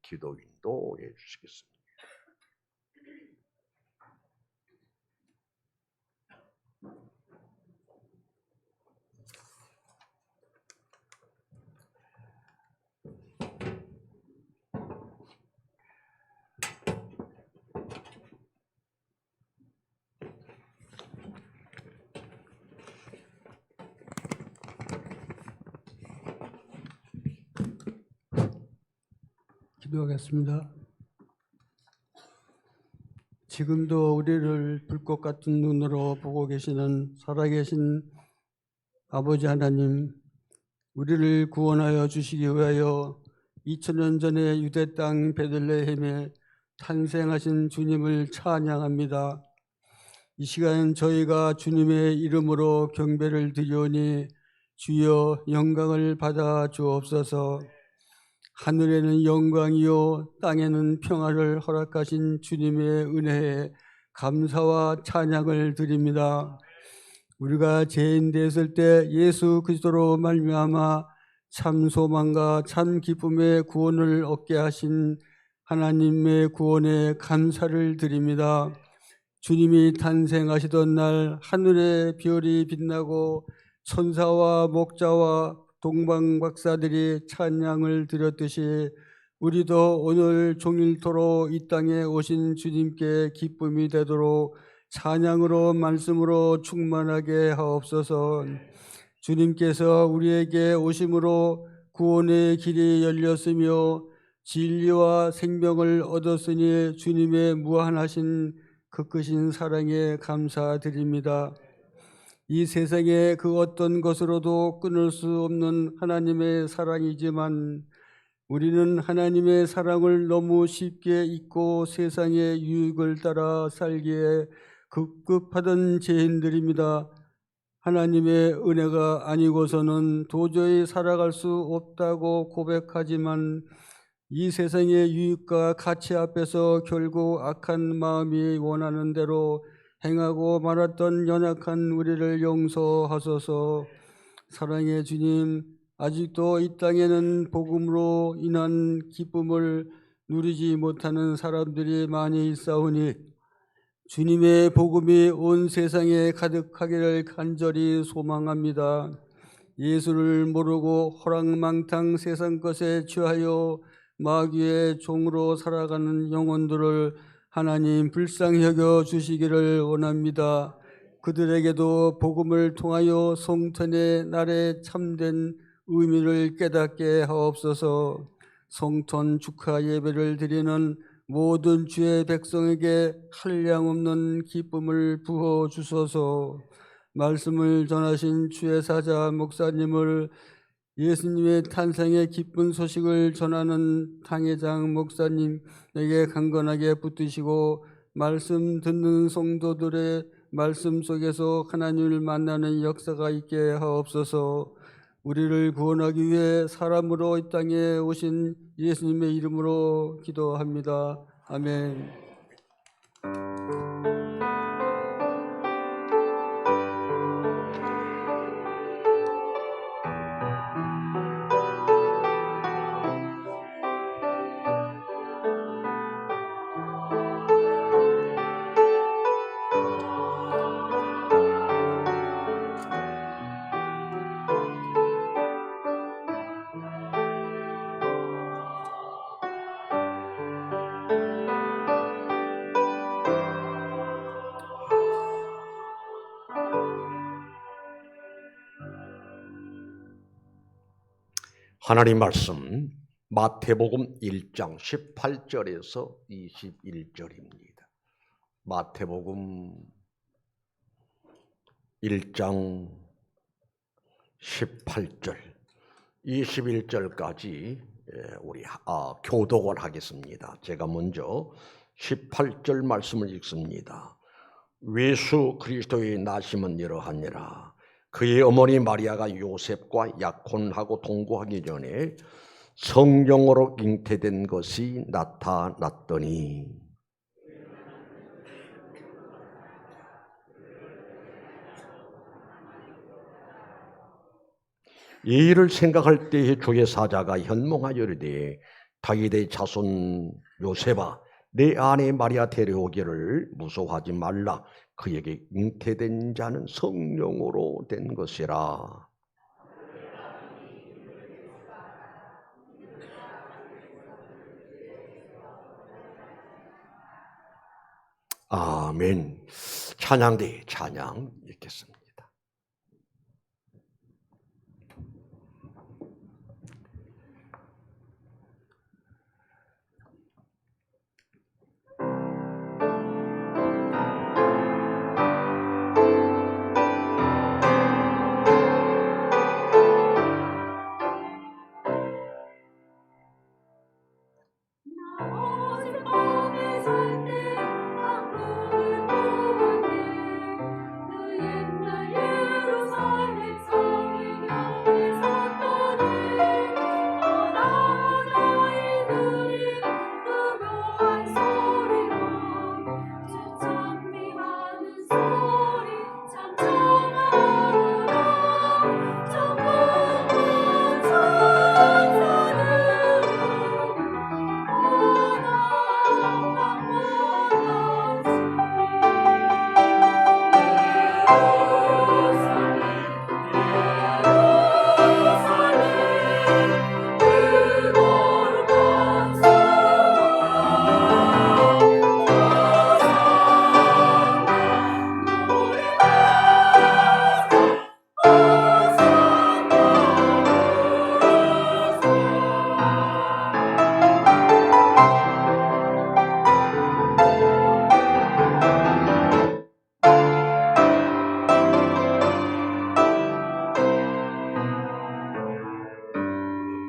기도 인도해 주시겠습니다. 기도하겠습니다. 지금도 우리를 불꽃 같은 눈으로 보고 계시는 살아계신 아버지 하나님, 우리를 구원하여 주시기 위하여 2000년 전에 유대 땅 베들레헴에 탄생하신 주님을 찬양합니다. 이 시간 저희가 주님의 이름으로 경배를 드리오니 주여 영광을 받아 주옵소서. 하늘에는 영광이요 땅에는 평화를 허락하신 주님의 은혜에 감사와 찬양을 드립니다. 우리가 죄인 되었을 때 예수 그리스도로 말미암아 참 소망과 참 기쁨의 구원을 얻게 하신 하나님의 구원에 감사를 드립니다. 주님이 탄생하시던 날 하늘의 별이 빛나고 천사와 목자와 동방박사들이 찬양을 드렸듯이 우리도 오늘 종일토록 이 땅에 오신 주님께 기쁨이 되도록 찬양으로 말씀으로 충만하게 하옵소서. 주님께서 우리에게 오심으로 구원의 길이 열렸으며 진리와 생명을 얻었으니 주님의 무한하신 그 크신 사랑에 감사드립니다. 이 세상의 그 어떤 것으로도 끊을 수 없는 하나님의 사랑이지만 우리는 하나님의 사랑을 너무 쉽게 잊고 세상의 유익을 따라 살기에 급급하던 죄인들입니다. 하나님의 은혜가 아니고서는 도저히 살아갈 수 없다고 고백하지만 이 세상의 유익과 가치 앞에서 결국 악한 마음이 원하는 대로 행하고 말았던 연약한 우리를 용서하소서. 사랑의 주님, 아직도 이 땅에는 복음으로 인한 기쁨을 누리지 못하는 사람들이 많이 있사오니 주님의 복음이 온 세상에 가득하기를 간절히 소망합니다. 예수를 모르고 호랑망탕 세상 것에 취하여 마귀의 종으로 살아가는 영혼들을 하나님 불쌍히 여겨 주시기를 원합니다. 그들에게도 복음을 통하여 성탄의 날의 참된 의미를 깨닫게 하옵소서. 성탄 축하 예배를 드리는 모든 주의 백성에게 한량없는 기쁨을 부어 주소서. 말씀을 전하신 주의 사자 목사님을 예수님의 탄생의 기쁜 소식을 전하는 당회장 목사님에게 강건하게 붙드시고 말씀 듣는 성도들의 말씀 속에서 하나님을 만나는 역사가 있게 하옵소서. 우리를 구원하기 위해 사람으로 이 땅에 오신 예수님의 이름으로 기도합니다. 아멘. 하나님 말씀 마태복음 1장 18절에서 21절입니다. 마태복음 1장 18절 21절까지 우리 교독을 하겠습니다. 제가 먼저 18절 말씀을 읽습니다. 예수 그리스도의 나심은 이러하니라. 그의 어머니 마리아가 요셉과 약혼하고 동거하기 전에 성령으로 잉태된 것이 나타났더니 이 일을 생각할 때에 주의 사자가 현몽하여 이르되 다윗의 자손 요셉아, 내 아내 마리아 데려오기를 무서워하지 말라. 그에게 잉태된 자는 성령으로 된 것이라. 아멘. 찬양대 찬양 읽겠습니다. 어젯밤에 잘 때 악물을 보았네. 그 옛날 예루살렘 성의 곁에 섰더니 바다의 들린 그 묘한 소리로 주 찬미하는 소리 참 청하노라. 천국만 천사를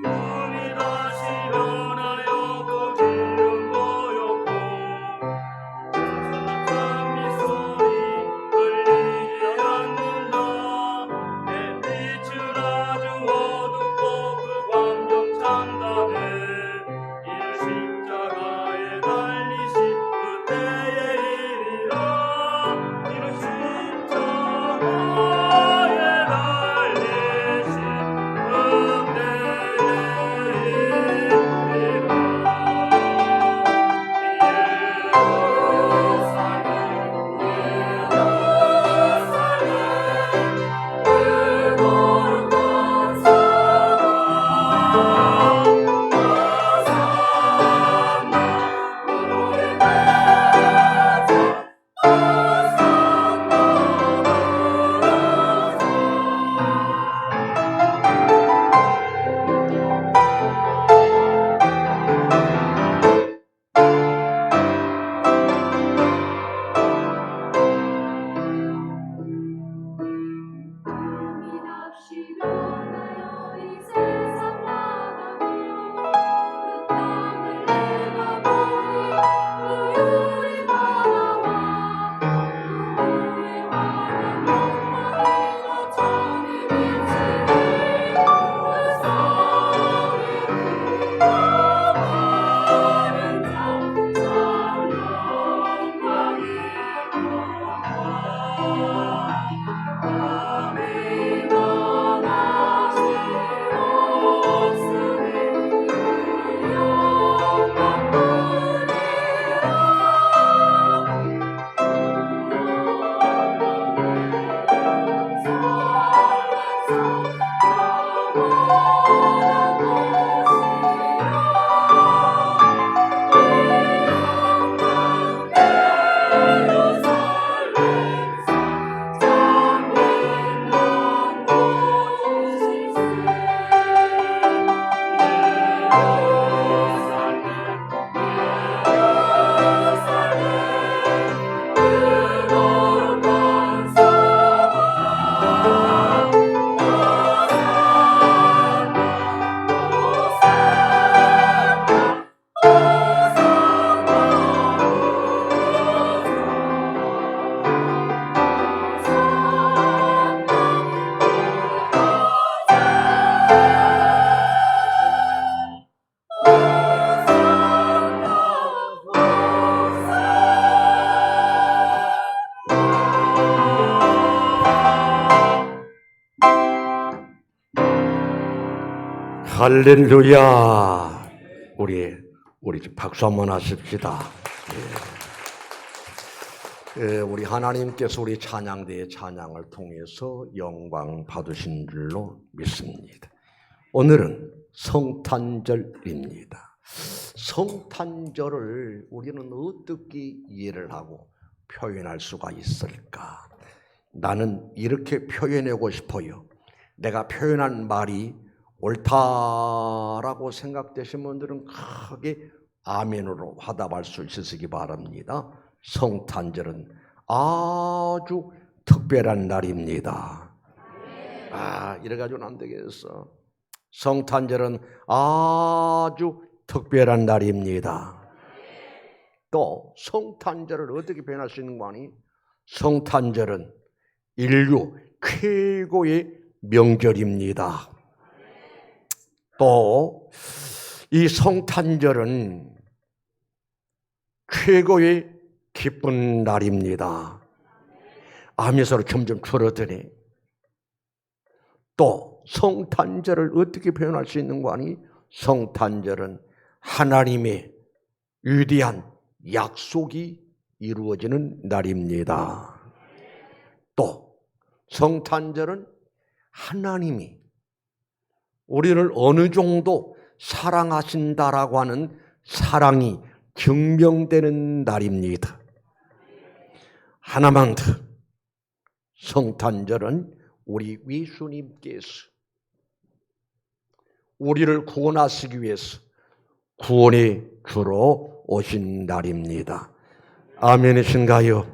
꿈이 다시 변하여 거기로 모였고 찬미 소리 들리지 않는다. 햇빛은 아주 어둡고 그 광경 참담해. 이 십자가에 달리신 그때의 일이라. 이는 십자가에 달리신 값이 변하여 이 세상 나가고 그 땅을 내가 보니 우유리 바다와 그 위에 환한 영광이로 천이 비치니 그 성이 잃어버린 자 참 할렐루야. 우리 좀 박수 한번 하십시다. 우리 하나님께서 우리 찬양대의 찬양을 통해서 영광 받으신 줄로 믿습니다. 오늘은 성탄절입니다. 성탄절을 우리는 어떻게 이해를 하고 표현할 수가 있을까? 나는 이렇게 표현하고 싶어요. 내가 표현한 말이 옳다라고 생각되신 분들은 크게 아멘으로 화답할 수 있으시기 바랍니다. 성탄절은 아주 특별한 날입니다. 이래가지고는 안 되겠어. 성탄절은 아주 특별한 날입니다. 또 성탄절을 어떻게 표현할 수 있는 거 아니? 성탄절은 인류 최고의 명절입니다. 또 이 성탄절은 최고의 기쁜 날입니다. 아멘소리 점점 줄어드네. 또 성탄절을 어떻게 표현할 수 있는 거 아니? 성탄절은 하나님의 위대한 약속이 이루어지는 날입니다. 또 성탄절은 하나님이 우리를 어느 정도 사랑하신다라고 하는 사랑이 증명되는 날입니다. 하나만 더, 성탄절은 우리 예수님께서 우리를 구원하시기 위해서 구원의 주로 오신 날입니다. 아멘이신가요?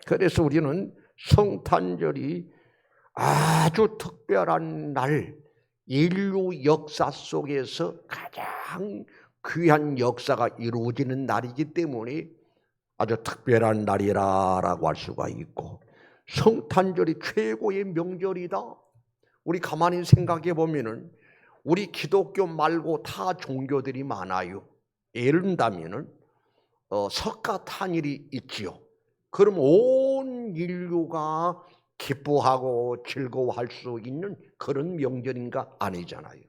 그래서 우리는 성탄절이 아주 특별한 날, 인류 역사 속에서 가장 귀한 역사가 이루어지는 날이기 때문에 아주 특별한 날이라고 할 수가 있고, 성탄절이 최고의 명절이다. 우리 가만히 생각해 보면은 우리 기독교 말고 타 종교들이 많아요. 예를 들면은 석가탄일이 있지요. 그럼 온 인류가 기뻐하고 즐거워할 수 있는 그런 명절인가? 아니잖아요.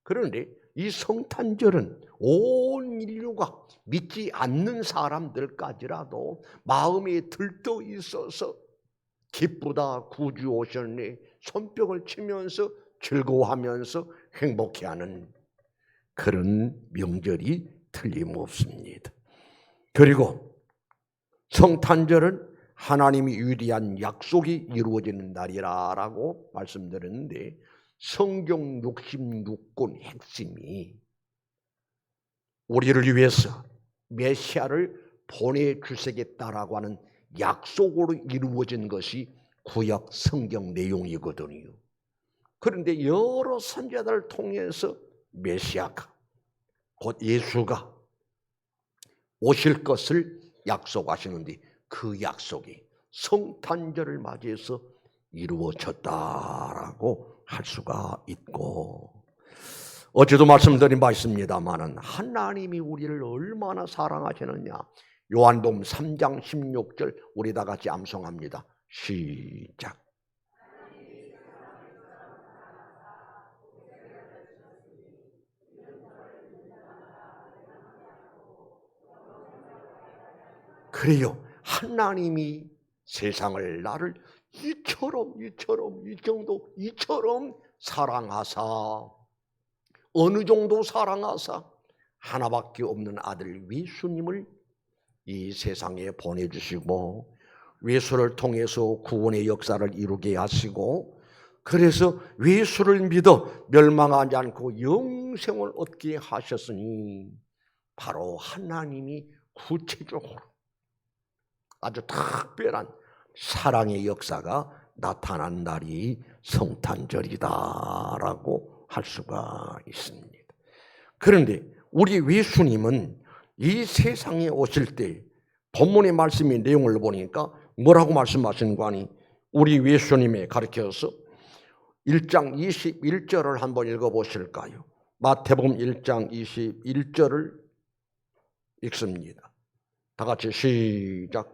그런데 이 성탄절은 온 인류가 믿지 않는 사람들까지라도 마음에 들떠 있어서 기쁘다, 구주 오셨네, 손뼉을 치면서 즐거워하면서 행복해하는 그런 명절이 틀림없습니다. 그리고 성탄절은 하나님이 위대한 약속이 이루어지는 날이라고 말씀드렸는데, 성경 66권 핵심이 우리를 위해서 메시아를 보내주시겠다라고 하는 약속으로 이루어진 것이 구약 성경 내용이거든요. 그런데 여러 선지자들을 통해서 메시아가, 곧 예수가 오실 것을 약속하시는데 그 약속이 성탄절을 맞이해서 이루어졌다라고 할 수가 있고, 어제도 말씀드린 바 있습니다마는 하나님이 우리를 얼마나 사랑하시느냐. 요한복음 3장 16절 우리 다 같이 암송합니다. 시작. 그래요. 하나님이 세상을 나를 이처럼 사랑하사, 어느 정도 사랑하사 하나밖에 없는 아들 예수님을 이 세상에 보내주시고, 예수를 통해서 구원의 역사를 이루게 하시고, 그래서 예수를 믿어 멸망하지 않고 영생을 얻게 하셨으니 바로 하나님이 구체적으로 아주 특별한 사랑의 역사가 나타난 날이 성탄절이다라고 할 수가 있습니다. 그런데 우리 예수님은 이 세상에 오실 때 본문의 말씀의 내용을 보니까 뭐라고 말씀하시는 거 아니? 우리 예수님의 가르쳐서 1장 21절을 한번 읽어보실까요? 마태복음 1장 21절을 읽습니다. 다 같이 시작.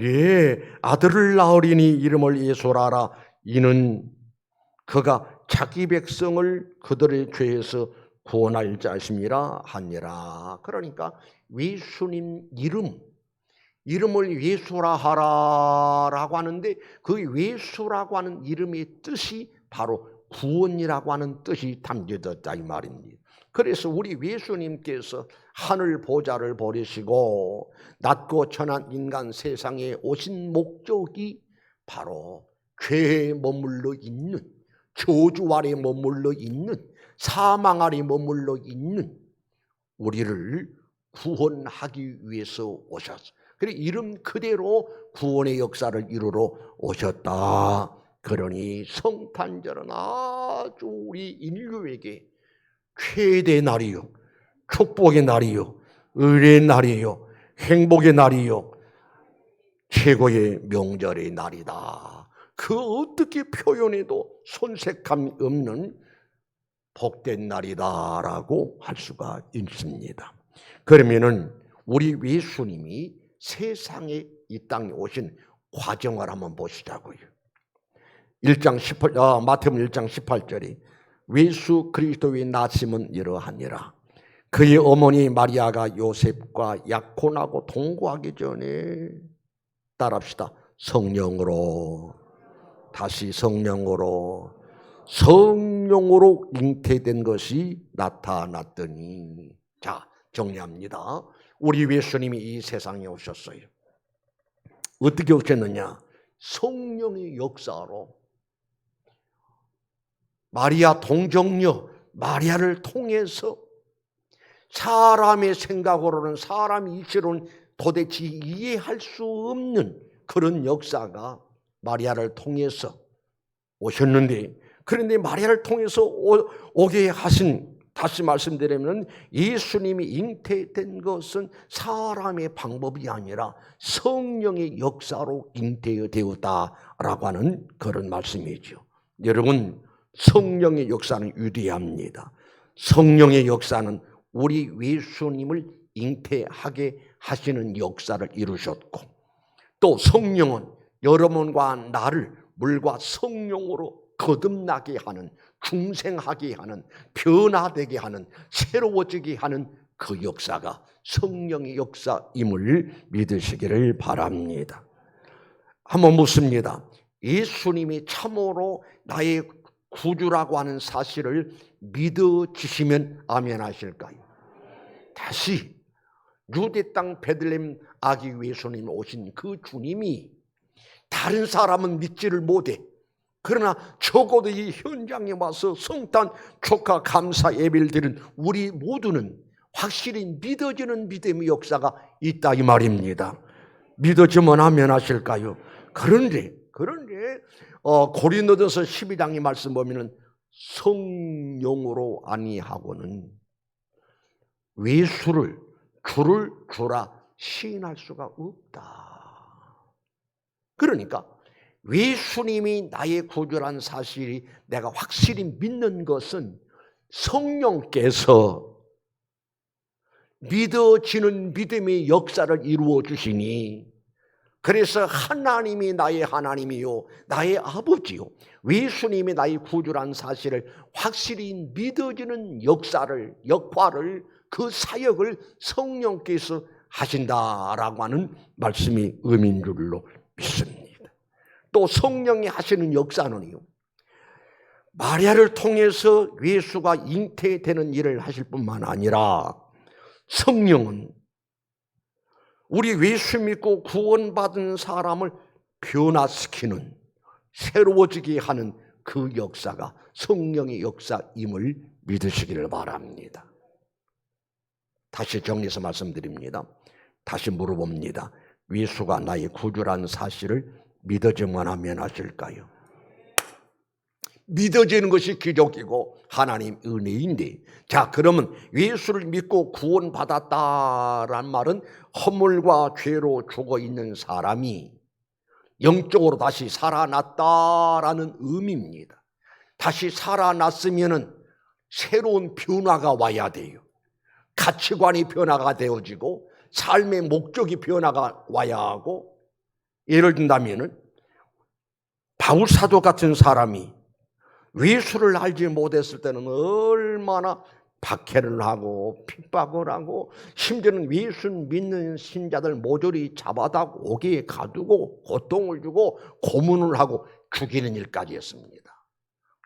예, 아들을 낳으리니 이름을 예수라라. 이는 그가 자기 백성을 그들의 죄에서 구원할 자심이라 하니라. 그러니까 예수님 이름을 예수라 하라라고 하는데 그 예수라고 하는 이름의 뜻이 바로 구원이라고 하는 뜻이 담겨졌다 이 말입니다. 그래서 우리 예수님께서 하늘 보좌를 버리시고 낮고 천한 인간 세상에 오신 목적이 바로 죄에 머물러 있는, 저주 아래 머물러 있는, 사망 아래 머물러 있는 우리를 구원하기 위해서 오셨어. 그리고 이름 그대로 구원의 역사를 이루러 오셨다. 그러니 성탄절은 아주 우리 인류에게 최대의 날이요, 축복의 날이요, 의뢰의 날이요, 행복의 날이요, 최고의 명절의 날이다. 그 어떻게 표현해도 손색함이 없는 복된 날이다라고 할 수가 있습니다. 그러면은 우리 예수님이 세상에 이 땅에 오신 과정을 한번 보시자고요. 마태복음 1장 18절에 예수 그리스도의 나심은 이러하니라. 그의 어머니 마리아가 요셉과 약혼하고 동거하기 전에 따라합시다. 성령으로, 다시 성령으로 잉태된 것이 나타났더니. 자, 정리합니다. 우리 예수님이 이 세상에 오셨어요. 어떻게 오셨느냐? 성령의 역사로 마리아 동정녀 마리아를 통해서 사람의 생각으로는 사람의 이치로는 도대체 이해할 수 없는 그런 역사가 마리아를 통해서 오셨는데, 그런데 마리아를 통해서 오게 하신, 다시 말씀드리면 예수님이 잉태된 것은 사람의 방법이 아니라 성령의 역사로 잉태되었다라고 하는 그런 말씀이죠. 여러분, 성령의 역사는 위대합니다. 성령의 역사는 우리 예수님을 잉태하게 하시는 역사를 이루셨고, 또 성령은 여러분과 나를 물과 성령으로 거듭나게 하는, 중생하게 하는, 변화되게 하는, 새로워지게 하는 그 역사가 성령의 역사임을 믿으시기를 바랍니다. 한번 묻습니다. 예수님이 참으로 나의 구주라고 하는 사실을 믿어지시면 아멘 하실까요? 다시 유대 땅 베들레헴 아기 예수님 오신 그 주님이 다른 사람은 믿지를 못해. 그러나 적어도 이 현장에 와서 성탄 축하 감사 예배를 드리는 우리 모두는 확실히 믿어지는 믿음의 역사가 있다 이 말입니다. 믿어지면 아멘 하실까요? 그런데 고린도전서 12장의 말씀 보면은 성령으로 아니하고는 주를 주라 시인할 수가 없다. 그러니까 예수님이 나의 구주라는 사실이 내가 확실히 믿는 것은 성령께서 믿어지는 믿음의 역사를 이루어 주시니, 그래서 하나님이 나의 하나님이요 나의 아버지요 예수님이 나의 구주라는 사실을 확실히 믿어지는 역할을 그 사역을 성령께서 하신다라고 하는 말씀이 의미인 줄로 믿습니다. 또 성령이 하시는 역사는요, 마리아를 통해서 예수가 잉태되는 일을 하실 뿐만 아니라 성령은 우리 예수 믿고 구원받은 사람을 변화시키는, 새로워지게 하는 그 역사가 성령의 역사임을 믿으시기를 바랍니다. 다시 정리해서 말씀드립니다. 다시 물어봅니다. 예수가 나의 구주라는 사실을 믿어지면 하면 하실까요? 믿어지는 것이 기적이고 하나님 은혜인데, 자, 그러면 예수를 믿고 구원받았다란 말은 허물과 죄로 죽어 있는 사람이 영적으로 다시 살아났다라는 의미입니다. 다시 살아났으면은 새로운 변화가 와야 돼요. 가치관이 변화가 되어지고 삶의 목적이 변화가 와야 하고, 예를 든다면은 바울 사도 같은 사람이 예수를 알지 못했을 때는 얼마나 박해를 하고 핍박을 하고 심지어는 예수 믿는 신자들 모조리 잡아다 옥에 가두고 고통을 주고 고문을 하고 죽이는 일까지 했습니다.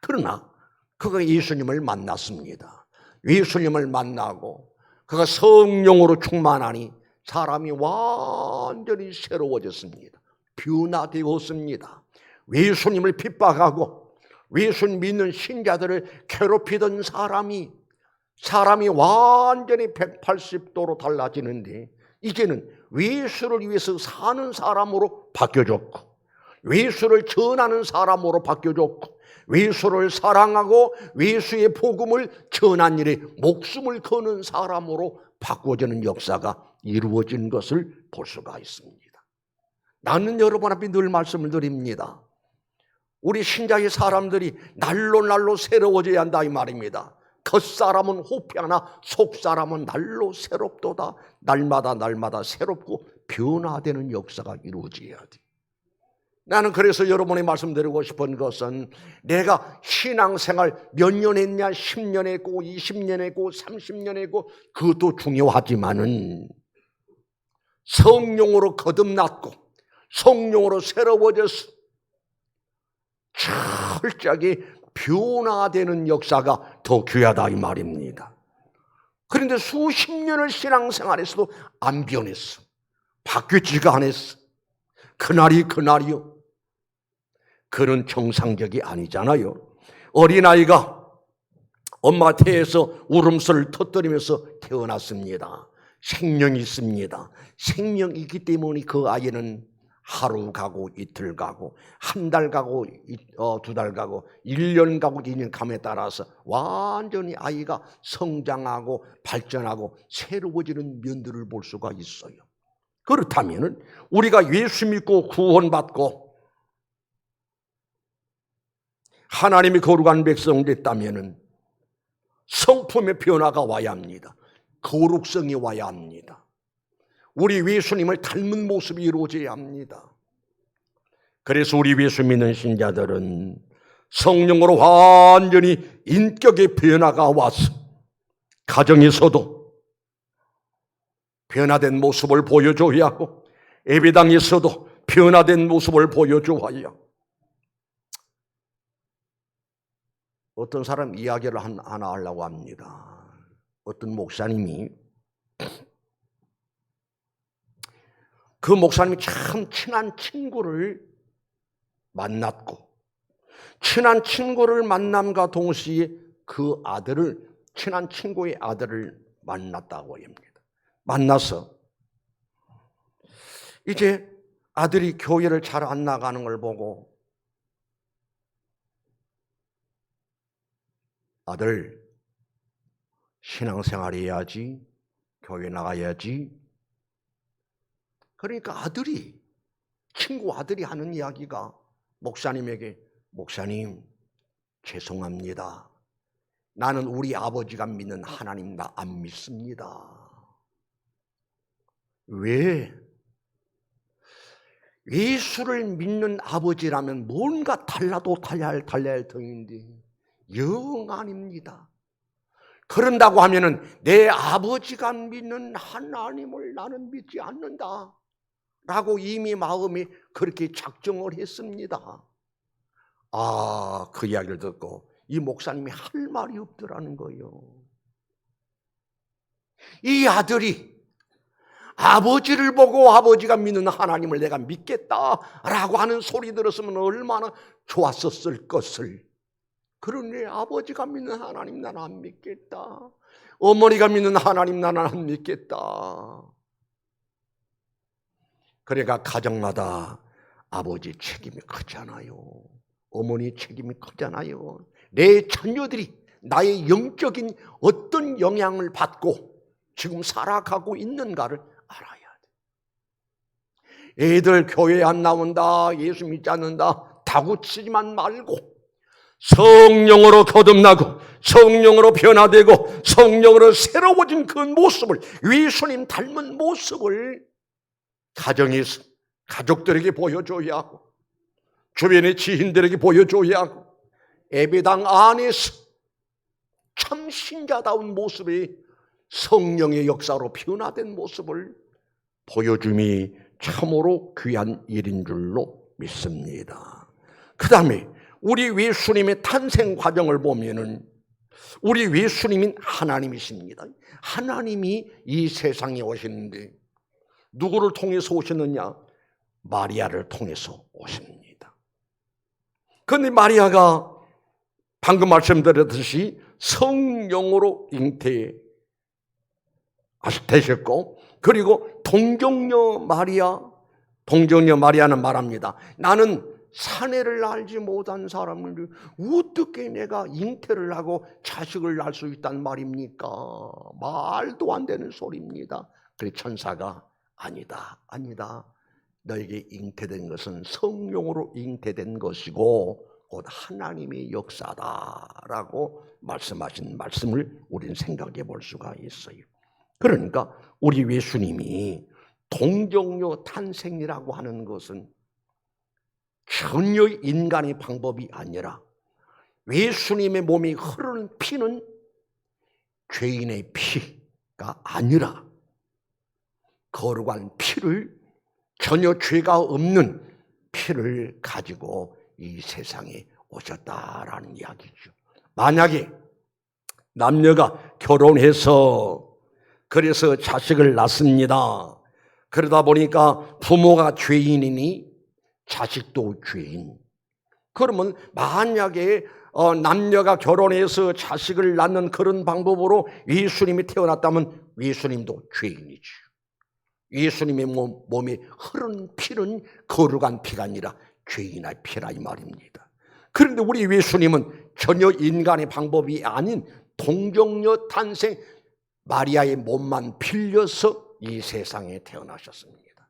그러나 그가 예수님을 만났습니다. 예수님을 만나고 그가 성령으로 충만하니 사람이 완전히 새로워졌습니다. 변화되었습니다. 예수님을 핍박하고 예수님 믿는 신자들을 괴롭히던 사람이 완전히 180도로 달라지는데 이제는 예수를 위해서 사는 사람으로 바뀌어졌고 예수를 전하는 사람으로 바뀌어졌고 예수를 사랑하고 예수의 복음을 전한 일에 목숨을 거는 사람으로 바꿔지는 역사가 이루어진 것을 볼 수가 있습니다. 나는 여러분 앞에 늘 말씀을 드립니다. 우리 신자의 사람들이 날로 새로워져야 한다 이 말입니다. 겉사람은 호피하나 속사람은 날로 새롭도다. 날마다 새롭고 변화되는 역사가 이루어져야 돼. 나는 그래서 여러분이 말씀드리고 싶은 것은 내가 신앙생활 몇 년 했냐 10년 했고 20년 했고 30년 했고 그것도 중요하지만은 성령으로 거듭났고 성령으로 새로워져서 철저하게 변화되는 역사가 더 귀하다 이 말입니다. 그런데 수십 년을 신앙생활에서도 안 변했어. 바뀌지가 않았어. 그날이요. 그런 정상적이 아니잖아요. 어린아이가 엄마 태에서 울음소리를 터뜨리면서 태어났습니다. 생명이 있습니다. 생명이기 때문에 그 아이는 하루 가고 이틀 가고 한 달 가고 2달 가고 1년 가고 2년 감에 따라서 완전히 아이가 성장하고 발전하고 새로워지는 면들을 볼 수가 있어요. 그렇다면 우리가 예수 믿고 구원받고 하나님이 거룩한 백성 됐다면 성품의 변화가 와야 합니다. 거룩성이 와야 합니다. 우리 예수님을 닮은 모습이 이루어져야 합니다. 그래서 우리 예수 믿는 신자들은 성령으로 완전히 인격의 변화가 와서 가정에서도 변화된 모습을 보여줘야 하고 예배당에서도 변화된 모습을 보여줘야 해요. 어떤 사람 이야기를 하나 하려고 합니다. 어떤 목사님이 그 목사님이 참 친한 친구를 만났고 친한 친구를 만남과 동시에 그 아들을 친한 친구의 아들을 만났다고 합니다. 만나서 이제 아들이 교회를 잘 안 나가는 걸 보고 아들 신앙생활 해야지 교회 나가야지. 그러니까 친구 아들이 하는 이야기가 목사님에게 목사님 죄송합니다. 나는 우리 아버지가 믿는 하나님 나 안 믿습니다. 왜? 예수를 믿는 아버지라면 뭔가 달라도 달려야 할 터인데 영 아닙니다. 그런다고 하면은 내 아버지가 믿는 하나님을 나는 믿지 않는다 라고 이미 마음이 그렇게 작정을 했습니다. 그 이야기를 듣고 이 목사님이 할 말이 없더라는 거예요. 이 아들이 아버지를 보고 아버지가 믿는 하나님을 내가 믿겠다라고 하는 소리 들었으면 얼마나 좋았었을 것을. 그러니 아버지가 믿는 하나님 나는 안 믿겠다. 어머니가 믿는 하나님 나는 안 믿겠다. 그러니까 가정마다 아버지 책임이 크잖아요. 어머니 책임이 크잖아요. 내 자녀들이 나의 영적인 어떤 영향을 받고 지금 살아가고 있는가를 알아야 돼. 애들 교회 안 나온다, 예수 믿지 않는다 다구치지만 말고 성령으로 거듭나고 성령으로 변화되고 성령으로 새로워진 그 모습을, 예수님 닮은 모습을 가정에서 가족들에게 보여줘야 하고 주변의 지인들에게 보여줘야 하고 예배당 안에서 참 신자다운 모습이 성령의 역사로 변화된 모습을 보여줌이 참으로 귀한 일인 줄로 믿습니다. 그 다음에 우리 예수님의 탄생 과정을 보면은 우리 예수님은 하나님이십니다. 하나님이 이 세상에 오시는데 누구를 통해서 오시느냐? 마리아를 통해서 오십니다. 그런데 마리아가 방금 말씀드렸듯이 성령으로 잉태되셨고 그리고 동정녀 마리아는 말합니다. 나는 사내를 알지 못한 사람을 어떻게 내가 잉태를 하고 자식을 낳을 수 있단 말입니까? 말도 안 되는 소리입니다. 그래 천사가 아니다. 너에게 잉태된 것은 성령으로 잉태된 것이고 곧 하나님의 역사다라고 말씀하신 말씀을 우리는 생각해 볼 수가 있어요. 그러니까 우리 예수님이 동정녀 탄생이라고 하는 것은 전혀 인간의 방법이 아니라 예수님의 몸이 흐르는 피는 죄인의 피가 아니라 거룩한 피를 전혀 죄가 없는 피를 가지고 이 세상에 오셨다라는 이야기죠. 만약에 남녀가 결혼해서 그래서 자식을 낳습니다. 그러다 보니까 부모가 죄인이니 자식도 죄인. 그러면 만약에 남녀가 결혼해서 자식을 낳는 그런 방법으로 예수님이 태어났다면 예수님도 죄인이죠. 예수님의 몸에 흐른 피는 거룩한 피가 아니라 죄인의 피라 이 말입니다. 그런데 우리 예수님은 전혀 인간의 방법이 아닌 동정녀 탄생 마리아의 몸만 빌려서 이 세상에 태어나셨습니다.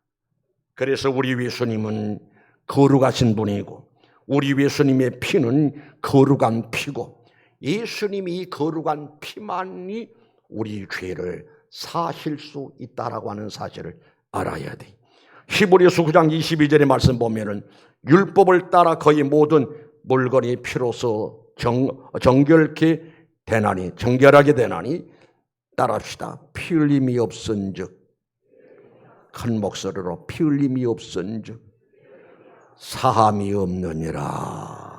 그래서 우리 예수님은 거룩하신 분이고 우리 예수님의 피는 거룩한 피고 예수님이 이 거룩한 피만이 우리 죄를 사실 수 있다라고 하는 사실을 알아야 돼. 히브리서 9장 22절의 말씀 보면은 율법을 따라 거의 모든 물건이 피로서 정결하게 되나니 따라합시다. 피 흘림이 없은즉 큰 목소리로 피 흘림이 없은즉 사함이 없느니라.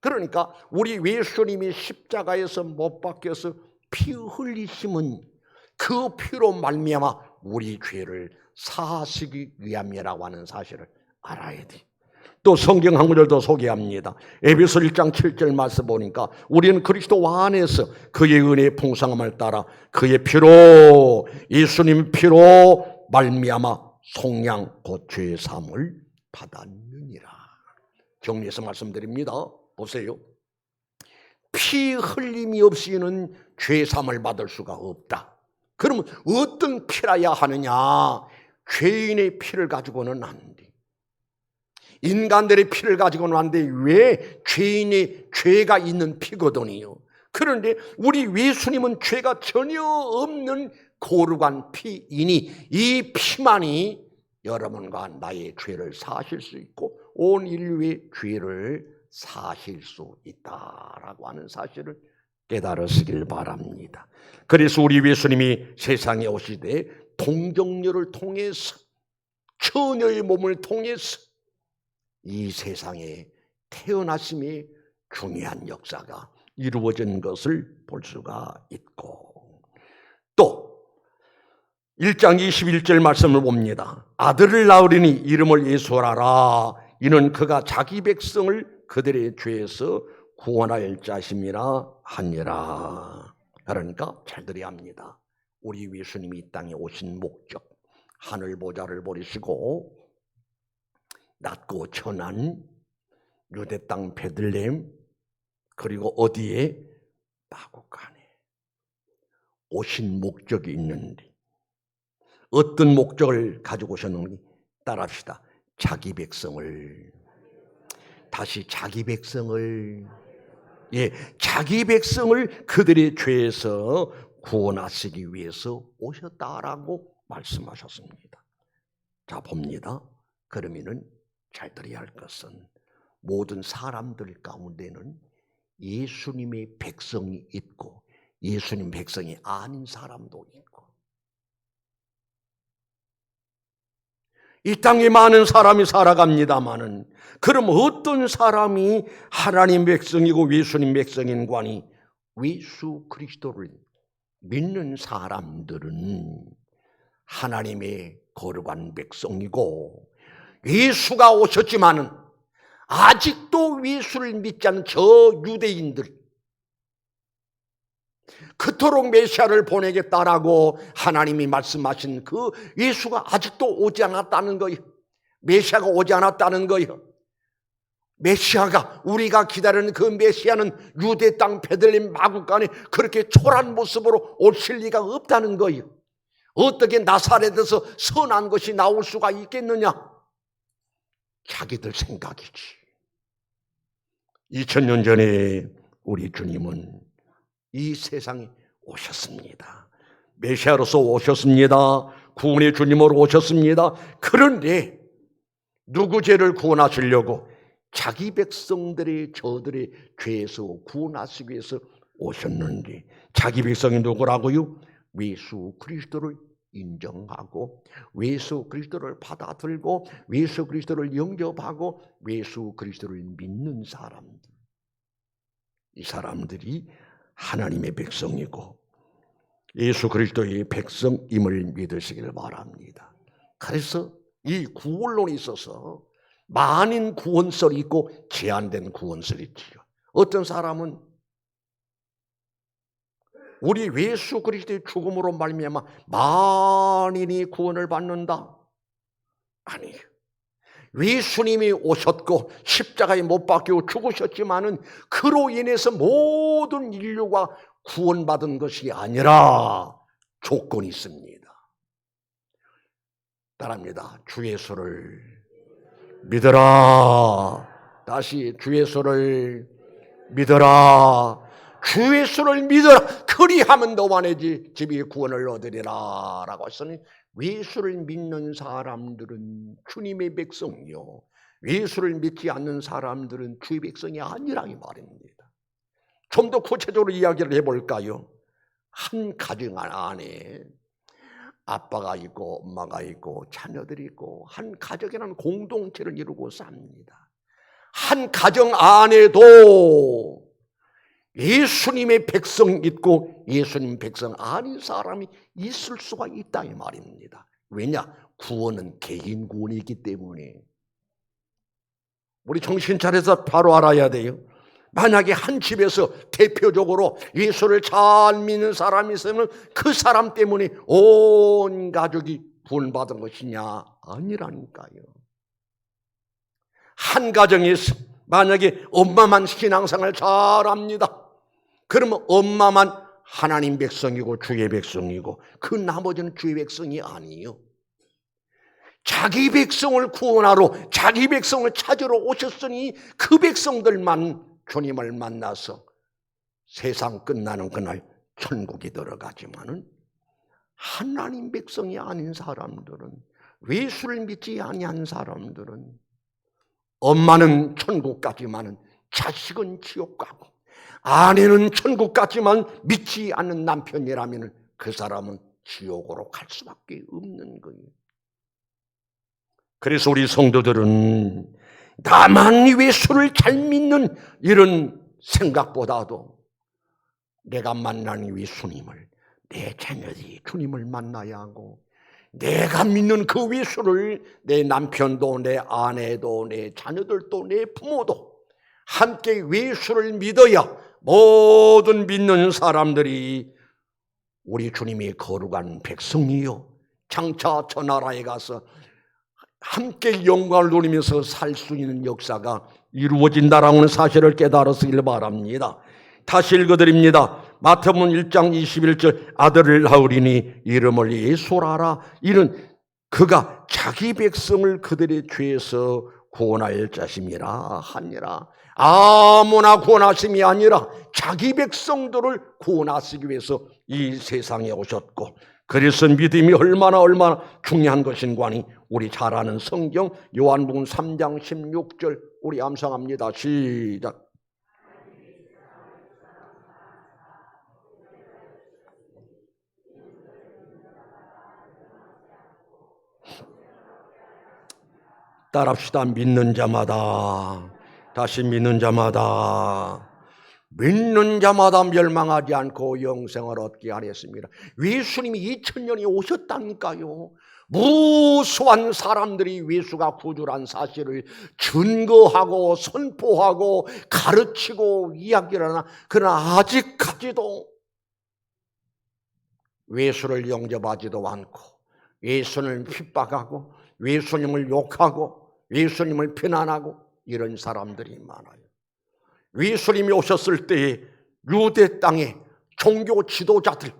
그러니까 우리 예수님이 십자가에서 못 박혀서 피 흘리심은 그 피로 말미암아 우리 죄를 사하시기 위함이라고 하는 사실을 알아야 돼. 또 성경 한 구절 더 소개합니다. 에베소 1장 7절 말씀 보니까 우리는 그리스도 안에서 그의 은혜의 풍성함을 따라 그의 피로 예수님 피로 말미암아 속량 곧 죄의 사함을 받았느니라. 정리해서 말씀드립니다. 보세요. 피 흘림이 없이는 죄 사함을 받을 수가 없다. 그러면 어떤 피라야 하느냐? 죄인의 피를 가지고는 안 돼. 인간들의 피를 가지고는 안 돼. 왜? 죄인의 죄가 있는 피거든요. 그런데 우리 예수님은 죄가 전혀 없는 거룩한 피이니 이 피만이 여러분과 나의 죄를 사하실 수 있고 온 인류의 죄를 사실 수 있다라고 하는 사실을 깨달으시길 바랍니다. 그래서 우리 예수님이 세상에 오시되 동정녀를 통해서 처녀의 몸을 통해서 이 세상에 태어나심의 중요한 역사가 이루어진 것을 볼 수가 있고 또 1장 21절 말씀을 봅니다. 아들을 낳으리니 이름을 예수하라. 이는 그가 자기 백성을 그들의 죄에서 구원할 자심이라 하니라. 그러니까 잘 들어야 합니다. 우리 예수님이 이 땅에 오신 목적, 하늘 보좌를 버리시고 낮고 천한 유대 땅 베들레헴 그리고 어디에? 마구간에 오신 목적이 있는데 어떤 목적을 가지고 오셨는지 따라합시다. 자기 백성을 다시 자기 백성을 자기 백성을 그들의 죄에서 구원하시기 위해서 오셨다라고 말씀하셨습니다. 자, 봅니다. 그러면은 잘 들어야 할 것은 모든 사람들 가운데는 예수님의 백성이 있고 예수님 백성이 아닌 사람도 있고, 이 땅에 많은 사람이 살아갑니다마는 그럼 어떤 사람이 하나님 백성이고 예수님 백성인관이 예수 그리스도를 믿는 사람들은 하나님의 거룩한 백성이고, 예수가 오셨지만은 아직도 예수를 믿지 않는 저 유대인들, 그토록 메시아를 보내겠다라고 하나님이 말씀하신 그 예수가 아직도 오지 않았다는 거예요. 메시아가 오지 않았다는 거예요. 메시아가, 우리가 기다리는 그 메시아는 유대 땅 베들레헴 마구간에 그렇게 초라한 모습으로 오실 리가 없다는 거예요. 어떻게 나사렛에서 선한 것이 나올 수가 있겠느냐? 자기들 생각이지. 2000년 전에 우리 주님은 이 세상에 오셨습니다. 메시아로서 오셨습니다. 구원의 주님으로 오셨습니다. 그런데 누구 죄를 구원하시려고? 자기 백성들의 저들의 죄에서 구원하시기 위해서 오셨는데, 자기 백성이 누구라고요? 예수 그리스도를 인정하고 예수 그리스도를 받아들고 예수 그리스도를 영접하고 예수 그리스도를 믿는 사람들, 이 사람들이 하나님의 백성이고 예수 그리스도의 백성임을 믿으시기를 바랍니다. 그래서 이 구원론에 있어서 많은 구원설이 있고 제한된 구원설이 있지요. 어떤 사람은 우리 예수 그리스도의 죽음으로 말미암아 만인이 구원을 받는다. 아니에요. 예수님이 오셨고 십자가에 못 박히고 죽으셨지만은 그로 인해서 모든 인류가 구원받은 것이 아니라 조건이 있습니다. 따라합니다. 주 예수를 믿어라. 다시 주 예수를 믿어라. 주 예수를 믿어라. 그리하면 너와 내 집이 구원을 얻으리라 라고 했으니, 예수를 믿는 사람들은 주님의 백성이요, 예수를 믿지 않는 사람들은 주의 백성이 아니라 이 말입니다. 좀 더 구체적으로 이야기를 해볼까요? 한 가정 안에 아빠가 있고 엄마가 있고 자녀들이 있고 한 가족이라는 공동체를 이루고 삽니다. 한 가정 안에도 예수님의 백성 있고 예수님 백성 아닌 사람이 있을 수가 있다 이 말입니다. 왜냐? 구원은 개인 구원이기 때문에. 우리 정신 차려서 바로 알아야 돼요. 만약에 한 집에서 대표적으로 예수를 잘 믿는 사람이 있으면 그 사람 때문에 온 가족이 구원받은 것이냐? 아니라니까요. 한 가정에서 만약에 엄마만 신앙생활 잘합니다. 그러면 엄마만 하나님 백성이고 주의 백성이고 그 나머지는 주의 백성이 아니에요. 자기 백성을 구원하러 자기 백성을 찾으러 오셨으니 그 백성들만 주님을 만나서 세상 끝나는 그날 천국에 들어가지만은 하나님 백성이 아닌 사람들은, 예수를 믿지 아니한 사람들은 엄마는 천국 가지만은 자식은 지옥 가고, 아내는 천국 가지만 믿지 않는 남편이라면 그 사람은 지옥으로 갈 수밖에 없는 거예요. 그래서 우리 성도들은 나만 예수를 잘 믿는 이런 생각보다도 내가 만나는 예수님을, 내 자녀들이 주님을 만나야 하고, 내가 믿는 그 예수를 내 남편도 내 아내도 내 자녀들도 내 부모도 함께 예수를 믿어야 모든 믿는 사람들이 우리 주님이 거룩한 백성이요, 장차 저 나라에 가서 함께 영광을 누리면서 살 수 있는 역사가 이루어진다라는 사실을 깨달았으길 바랍니다. 다시 읽어드립니다. 마태복음 1장 21절 아들을 낳으리니 이름을 예수라 하라. 이는 그가 자기 백성을 그들의 죄에서 구원할 자심이라 하니라. 아무나 구원하심이 아니라 자기 백성들을 구원하시기 위해서 이 세상에 오셨고, 그래서 믿음이 얼마나 중요한 것인가니 우리 잘 아는 성경 요한복음 3장 16절 우리 암송합니다. 시작. 따라합시다. 믿는 자마다, 다시 믿는 자마다 멸망하지 않고 영생을 얻게 하였습니다. 예수님이 2000년이 오셨다니까요. 무수한 사람들이 예수가 구주란 사실을 증거하고 선포하고 가르치고 이야기를 하나, 그러나 아직까지도 예수를 영접하지도 않고 예수를 핍박하고 예수님을 욕하고 예수님을 비난하고 이런 사람들이 많아요. 예수님이 오셨을 때에 유대 땅에 종교 지도자들,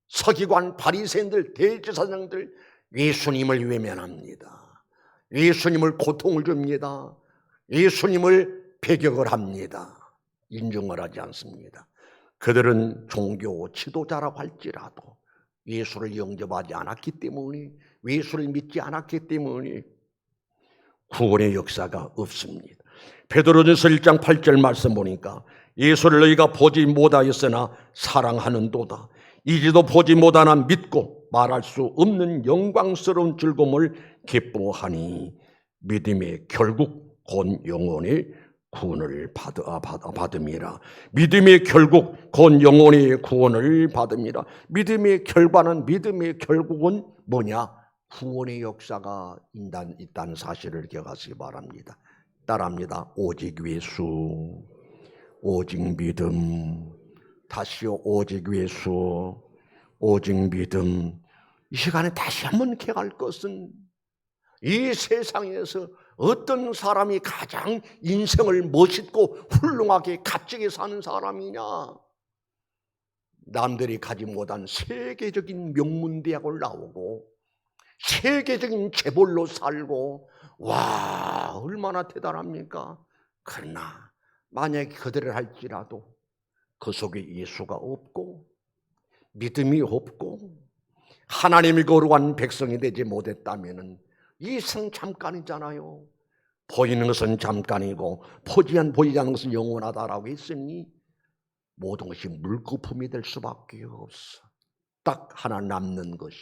서기관, 바리새인들, 대제사장들 예수님을 외면합니다. 예수님을 고통을 줍니다. 예수님을 배격을 합니다. 인정을 하지 않습니다. 그들은 종교 지도자라고 할지라도 예수를 영접하지 않았기 때문에, 예수를 믿지 않았기 때문에 구원의 역사가 없습니다. 베드로전서 1장 8절 말씀 보니까 예수를 너희가 보지 못하였으나 사랑하는도다. 이제도 보지 못하나 믿고 말할 수 없는 영광스러운 즐거움을 기뻐하니 믿음의 결국 곧 영혼의 구원을 받음이라. 믿음의 결국 곧 영혼의 구원을 받음이라. 믿음의 결과는, 믿음의 결국은 뭐냐? 구원의 역사가 있다는 사실을 기억하시기 바랍니다. 따라합니다. 오직 예수, 오직 믿음, 다시요 오직 예수, 오직 믿음. 이 시간에 다시 한번 기억할 것은 이 세상에서 어떤 사람이 가장 인생을 멋있고 훌륭하게 값지게 사는 사람이냐? 남들이 가지 못한 세계적인 명문대학을 나오고 세계적인 재벌로 살고, 와, 얼마나 대단합니까? 그러나 만약에 그들을 할지라도 그 속에 예수가 없고 믿음이 없고 하나님이 거룩한 백성이 되지 못했다면 이 생 잠깐이잖아요. 보이는 것은 잠깐이고 보이지 않는 것은 영원하다라고 했으니 모든 것이 물거품이 될 수밖에 없어. 딱 하나 남는 것이,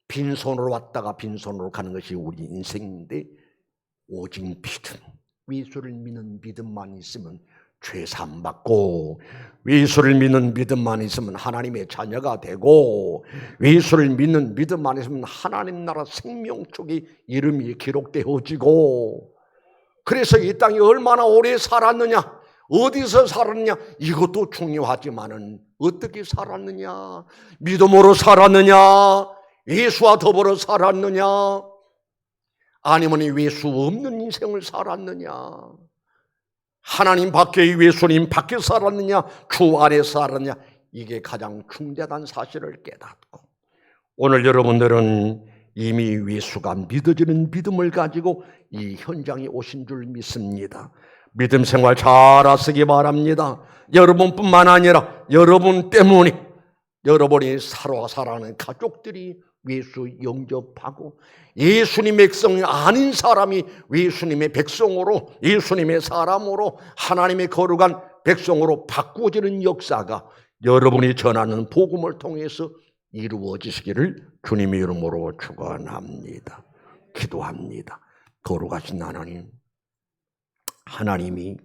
빈손으로 왔다가 빈손으로 가는 것이 우리 인생인데, 오직 믿음, 예수를 믿는 믿음만 있으면 죄 사함 받고, 예수를 믿는 믿음만 있으면 하나님의 자녀가 되고, 예수를 믿는 믿음만 있으면 하나님 나라 생명 속에 이름이 기록되어지고, 그래서 이 땅에 얼마나 오래 살았느냐, 어디서 살았느냐, 이것도 중요하지만은 어떻게 살았느냐, 믿음으로 살았느냐, 예수와 더불어 살았느냐, 아니면 예수 없는 인생을 살았느냐, 하나님 밖에 예수님 밖에 살았느냐, 주 안에 살았느냐, 이게 가장 중대한 사실을 깨닫고, 오늘 여러분들은 이미 예수가 믿어지는 믿음을 가지고 이 현장에 오신 줄 믿습니다. 믿음 생활 잘 하시기 바랍니다. 여러분뿐만 아니라 여러분 때문에 여러분이 살아가는 가족들이 예수 영접하고 예수님의 백성이 아닌 사람이 예수님의 백성으로, 예수님의 사람으로, 하나님의 거룩한 백성으로 바꾸어지는 역사가 여러분이 전하는 복음을 통해서 이루어지시기를 주님의 이름으로 축원합니다. 기도합니다. 거룩하신 하나님, 하나님이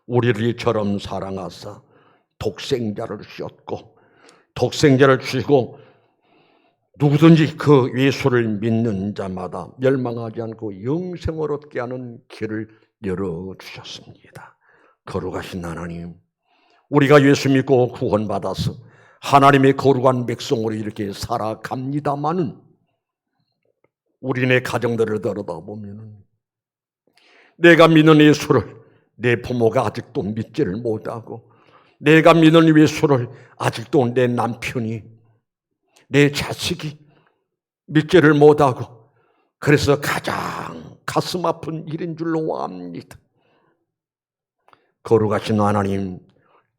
우리를 이처럼 사랑하사 독생자를 주셨고, 독생자를 주시고 누구든지 그 예수를 믿는 자마다 멸망하지 않고 영생을 얻게 하는 길을 열어주셨습니다. 거룩하신 하나님, 우리가 예수 믿고 구원받아서 하나님의 거룩한 백성으로 이렇게 살아갑니다마는 우리네 가정들을 들여다보면 내가 믿는 예수를 내 부모가 아직도 믿지를 못하고, 내가 믿는 예수를 아직도 내 남편이, 내 자식이 믿지를 못하고, 그래서 가장 가슴 아픈 일인 줄로 압니다. 거룩하신 하나님,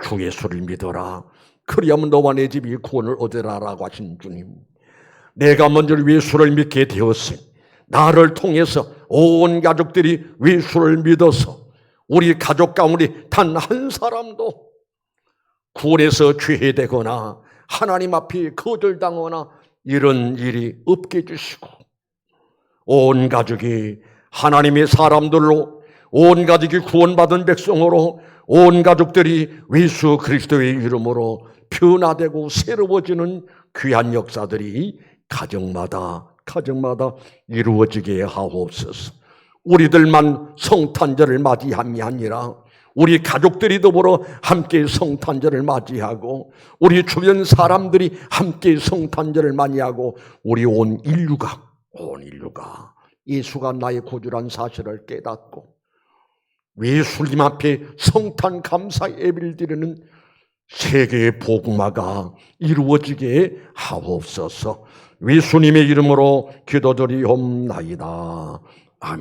주 예수를 믿어라. 그리하면 너와 내 집이 구원을 얻으라라고 하신 주님, 내가 먼저 예수를 믿게 되었으니 나를 통해서 온 가족들이 예수를 믿어서 우리 가족 가운데 단 한 사람도 구원에서 죄되거나 하나님 앞에 거절당하거나 이런 일이 없게 해주시고 온 가족이 하나님의 사람들로 온 가족이 구원받은 백성으로 온 가족들이 예수 그리스도의 이름으로 변화되고 새로워지는 귀한 역사들이 가정마다 이루어지게 하옵소서. 우리들만 성탄절을 맞이함이 아니라 우리 가족들이 더불어 함께 성탄절을 맞이하고 우리 주변 사람들이 함께 성탄절을 맞이하고 우리 온 인류가 예수가 나의 구주란 사실을 깨닫고 예수님 앞에 성탄 감사 예배를 드리는 세계의 복음화가 이루어지게 하옵소서. 예수님의 이름으로 기도드리옵나이다.